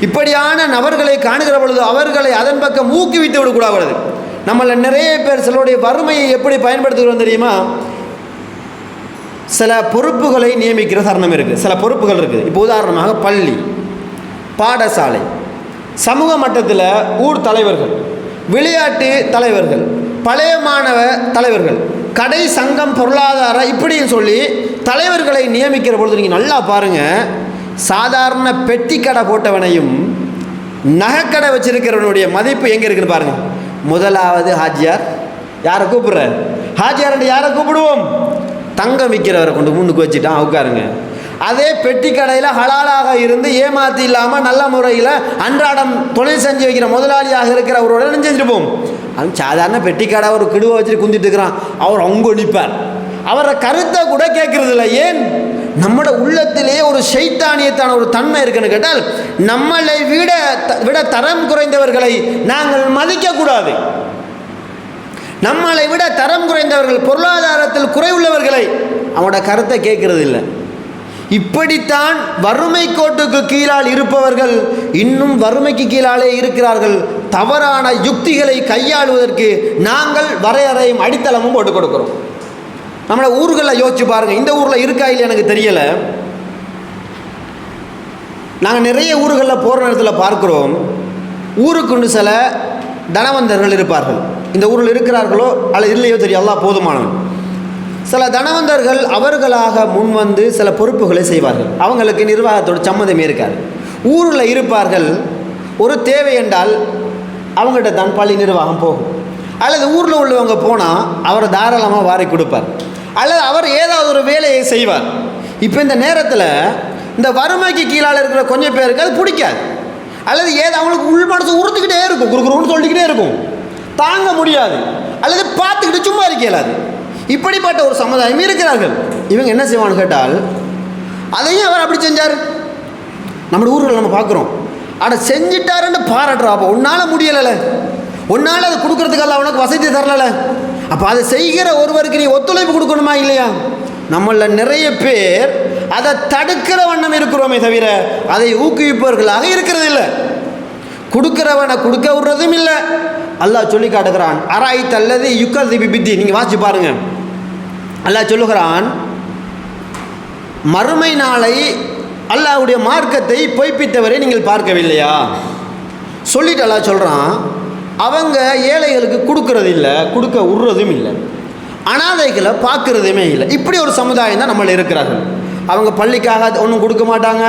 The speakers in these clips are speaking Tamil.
இப்படியான நபர்களை காணுகிற பொழுது அவர்களை அதன் பக்கம் ஊக்குவித்து விடக்கூடாது. நம்மள நிறைய பேர் சிலருடைய வறுமையை எப்படி பயன்படுத்துகிறோம் தெரியுமா? சில பொறுப்புகளை நியமிக்கிற தருணம் இருக்குது, சில பொறுப்புகள் இருக்குது. இப்போ உதாரணமாக பள்ளி, பாடசாலை, சமூக மட்டத்தில் ஊர் தலைவர்கள், விளையாட்டு தலைவர்கள், பழைய மாணவ தலைவர்கள், கடை சங்கம், பொருளாதார இப்படின்னு சொல்லி தலைவர்களை நியமிக்கிற பொழுது நீங்கள் நல்லா பாருங்கள், சாதாரண பெட்டி கடை போட்டவனையும் நகைக்கடை வச்சிருக்கிறவனுடைய மதிப்பு எங்கே இருக்குன்னு பாருங்கள். முதலாவது ஹாஜியார். யாரை கூப்பிடுற? ஹாஜியார் யாரை கூப்பிடுவோம்? தங்கம் விற்கிறவரை கொண்டு முன்னுக்கு வச்சுட்டான், உட்காருங்க. அதே பெட்டி கடையில் ஹலாலாக இருந்து ஏமாத்தி இல்லாமல் நல்ல முறையில் அன்றாடம் தொழில் செஞ்சு வைக்கிற முதலாளியாக இருக்கிறவரோட செஞ்சுருப்போம். அது சாதாரண பெட்டி கடை ஒரு கிடுவை வச்சுட்டு குந்திட்டு இருக்கிறான், அவர் அவங்க நிற்பார். அவரை கருத்தை கூட கேட்கறது இல்லை. ஏன்? நம்மளோட உள்ளத்திலேயே ஒரு ஷைத்தானியத்தான ஒரு தன்மை இருக்குன்னு கேட்டால், நம்மளை விட தரம் குறைந்தவர்களை நாங்கள் மதிக்கக்கூடாது. நம்மளை விட தரம் குறைந்தவர்கள், பொருளாதாரத்தில் குறைவுள்ளவர்களை அவனோட கருத்தை கேட்கறது இல்லை. இப்படித்தான் வறுமை கோட்டுக்கு கீழால் இருப்பவர்கள் இன்னும் வறுமைக்கு கீழாலே இருக்கிறார்கள். தவறான யுக்திகளை கையாளுவதற்கு நாங்கள் வரையறையும் அடித்தளமும் போட்டு கொடுக்கிறோம். நம்மளோட ஊர்களில் யோசிச்சு பாருங்கள், இந்த ஊரில் இருக்கா இல்லை எனக்கு தெரியலை. நாங்கள் நிறைய ஊர்களில் போகிற நேரத்தில் பார்க்குறோம், ஊருக்குண்டு சில தனவந்தர்கள் இருப்பார்கள். இந்த ஊரில் இருக்கிறார்களோ அல்லது இல்லையோ தெரியும், எல்லாம் போதுமானவன். சில தனவந்தர்கள் அவர்களாக முன் வந்து சில பொறுப்புகளை செய்வார்கள். அவங்களுக்கு நிர்வாகத்தோட சம்மதமே இருக்காது. ஊரில் இருப்பார்கள், ஒரு தேவை என்றால் அவங்ககிட்ட தான் பள்ளி நிர்வாகம் போகும். அல்லது ஊரில் உள்ளவங்க போனால் அவரை தாராளமாக வாரி கொடுப்பார், அல்லது அவர் ஏதாவது ஒரு வேலையை செய்வார். இப்போ இந்த நேரத்தில் இந்த வறுமைக்கு கீழால் இருக்கிற கொஞ்சம் பேருக்கு அது பிடிக்காது, அல்லது அவங்களுக்கு உள் மனசு உறுத்துக்கிட்டே இருக்கும், குறுக்குறுன்னு சொல்லிக்கிட்டே இருக்கும், தாங்க முடியாது, அல்லது பார்த்துக்கிட்டு சும்மா இருக்கலாது. இப்படிப்பட்ட ஒரு சமுதாயம் இருக்கிறார்கள். இவங்க என்ன செய்வான்னு கேட்டால், அதையும் அவர் அப்படி செஞ்சார். நம்ம ஊரில் நம்ம பார்க்குறோம், ஆனால் செஞ்சிட்டாருன்னு பாராட்டுறா. அப்போ உன்னால் முடியலை, உன்னால் அதை கொடுக்கறதுக்கெல்லாம் அவனுக்கு வசதி தரலை. அப்போ அதை செய்கிற ஒருவருக்கு நீ ஒத்துழைப்பு கொடுக்கணுமா இல்லையா? நம்மள நிறைய பேர் அதை தடுக்கிற வண்ணம் இருக்கிறோமே தவிர அதை ஊக்குவிப்பவர்களாக இருக்கிறது இல்லை. கொடுக்கிறவனை கொடுக்க விடுறதும் இல்லை. அல்லாஹ் சொல்லி காட்டுகிறான், அராய்த் அல்லது யுக்கதிபி பித்தி. நீங்கள் வாசிச்சு பாருங்க, அல்லாஹ் சொல்லுகிறான், மறுமை நாளை அல்லாஹ்வுடைய மார்க்கத்தை பொய்ப்பித்தவரை நீங்கள் பார்க்கவில்லையா? சொல்லிட்டு அல்லாஹ் சொல்கிறான், அவங்க ஏழைகளுக்கு கொடுக்கறது இல்லை, கொடுக்க விடுறதும் இல்லை, அனாதைகளை பார்க்கறதுமே இல்லை. இப்படி ஒரு சமுதாயம் தான் நம்மள இருக்கிறார்கள். அவங்க பள்ளிக்காக ஒன்றும் கொடுக்க மாட்டாங்க,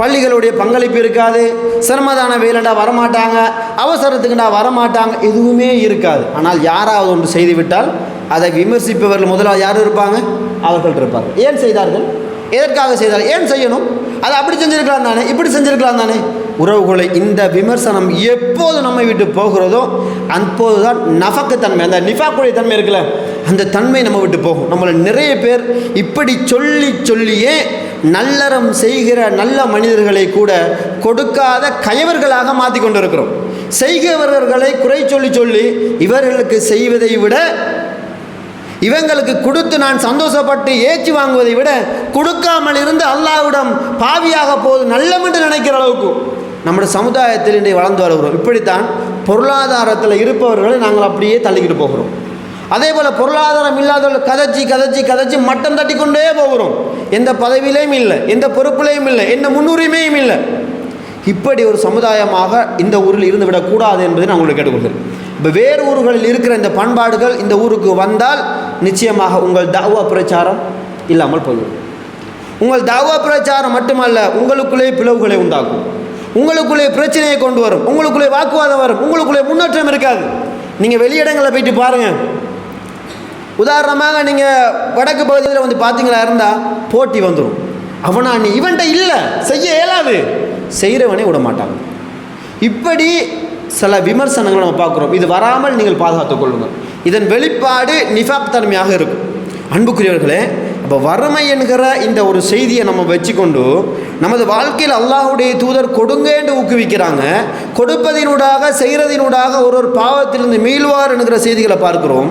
பள்ளிகளுடைய பங்களிப்பு இருக்காது, சிரமதான வேலைண்டா வரமாட்டாங்க, அவசரத்துக்குண்டா வரமாட்டாங்க, எதுவுமே இருக்காது. ஆனால் யாராவது ஒன்று செய்துவிட்டால் அதை விமர்சிப்பவர்கள் முதலாவது யாரும் இருப்பாங்க? அவர்கள் இருப்பார்கள். ஏன் செய்தார்கள்? எதற்காக செய்தார்கள்? ஏன் செய்யணும்? அதை அப்படி செஞ்சிருக்கலாம் தானே, இப்படி செஞ்சிருக்கலாம் தானே. உறவுகளை இந்த விமர்சனம் எப்போது நம்மை விட்டு போகிறதோ அப்போது தான் நஃபக்குத்தன்மை, அந்த நிஃபாக்குடைய தன்மை இருக்குல்ல, அந்த தன்மை நம்ம விட்டு போகும். நம்மளை நிறைய பேர் இப்படி சொல்லியே நல்லறம் செய்கிற நல்ல மனிதர்களை கூட கொடுக்காத கயவர்களாக மாற்றி கொண்டு இருக்கிறோம். செய்கிறவர்களை குறை சொல்லி இவர்களுக்கு செய்வதை விட, இவங்களுக்கு கொடுத்து நான் சந்தோஷப்பட்டு ஏற்றி வாங்குவதை விட கொடுக்காமல் இருந்து அல்லாஹ்விடம் பாவியாக போது நல்லம் என்று நினைக்கிற அளவுக்கு நம்முடைய சமுதாயத்தில் இன்றைய வளர்ந்து வருகிறோம். இப்படித்தான் பொருளாதாரத்தில் இருப்பவர்களை நாங்கள் அப்படியே தள்ளிக்கிட்டு போகிறோம். அதே போல் பொருளாதாரம் இல்லாதவர்கள் கதைச்சி மட்டம் தட்டி கொண்டே போகிறோம். எந்த பதவியிலையும் இல்லை, எந்த பொறுப்பிலையும் இல்லை, எந்த முன்னுரிமையும் இல்லை. இப்படி ஒரு சமுதாயமாக இந்த ஊரில் இருந்து விடக்கூடாது என்பதை நான் உங்களுக்கு கேட்டுக்கொள்கிறேன். இப்போ வேறு ஊர்களில் இருக்கிற இந்த பண்பாடுகள் இந்த ஊருக்கு வந்தால் நிச்சயமாக உங்கள் தாவா பிரச்சாரம் இல்லாமல் போய்விடும். உங்கள் தாவா பிரச்சாரம் மட்டுமல்ல, உங்களுக்குள்ளே பிளவுகளை உண்டாக்கும், உங்களுக்குள்ளே பிரச்சனையை கொண்டு வரும், உங்களுக்குள்ளே வாக்குவாதம் வரும், உங்களுக்குள்ளே முன்னேற்றம் இருக்காது. நீங்கள் வெளியிடங்களில் போயிட்டு பாருங்கள். உதாரணமாக நீங்கள் வடக்கு பகுதியில் வந்து பார்த்தீங்களா இருந்தால் போட்டி வந்துடும். அவனா நீ இவன்ட்ட இல்லை, செய்ய இயலாது, செய்கிறவனே விட மாட்டாங்க. இப்படி சில விமர்சனங்கள் நம்ம பார்க்குறோம். இது வராமல் நீங்கள் பாதுகாத்துக் கொள்ளுங்கள். இதன் வெளிப்பாடு நிஃபாக் தன்மையாக இருக்கும். அன்புக்குரியவர்களே, அப்போ வறுமை என்கிற இந்த ஒரு செய்தியை நம்ம வச்சுக்கொண்டு நமது வாழ்க்கையில் அல்லாஹ்வுடைய தூதர் கொடுங்க என்று ஊக்குவிக்கிறாங்க. கொடுப்பதினூடாக செய்கிறதினூடாக ஒரு பாவத்திலிருந்து மீள்வார் என்கிற செய்திகளை பார்க்கிறோம்.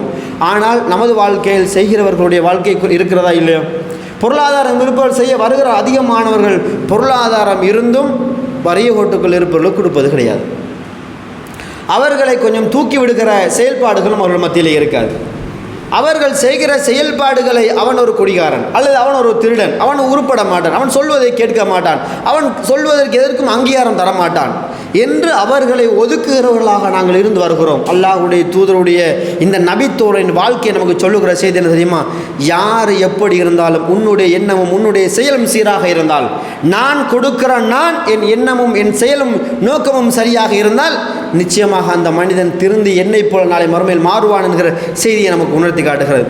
ஆனால் நமது வாழ்க்கையில் செய்கிறவர்களுடைய வாழ்க்கை இருக்கிறதா இல்லையோ? பொருளாதாரம் இருப்பவர் செய்ய வருகிற அதிகமானவர்கள் பொருளாதாரம் இருந்தும் வறிய கோட்டுக்குள் இருப்பவர்களுக்கு கொடுப்பது கிடையாது. அவர்களை கொஞ்சம் தூக்கி விடுகிற செயல்பாடுகளும் அவர்கள் மத்தியில் இருக்காது. அவர்கள் செய்கிற செயல்பாடுகளை அவன் ஒரு குடிகாரன் அல்லது அவன் ஒரு திருடன், அவன் உருப்பட மாட்டான், அவன் சொல்வதை கேட்க மாட்டான், அவன் சொல்வதற்கு எதற்கும் அங்கீகாரம் தரமாட்டான் என்று அவர்களை ஒதுக்குகிறவர்களாக நாங்கள் இருந்து வருகிறோம். அல்லாஹ்வுடைய தூதருடைய இந்த நபித்தோரின் வாழ்க்கையை நமக்கு சொல்லுகிற செய்தி என்ன தெரியுமா? யார் எப்படி இருந்தாலும் உன்னுடைய எண்ணமும் உன்னுடைய செயலும் சீராக இருந்தால், நான் கொடுக்கிற நான் என் எண்ணமும் என் செயலும் நோக்கமும் சரியாக இருந்தால் நிச்சயமாக அந்த மனிதன் திருந்தி என்னை போல நாளை மறுமையில் மாறுவான் என்கிற செய்தியை நமக்கு உணர்த்தி காட்டுகிறது.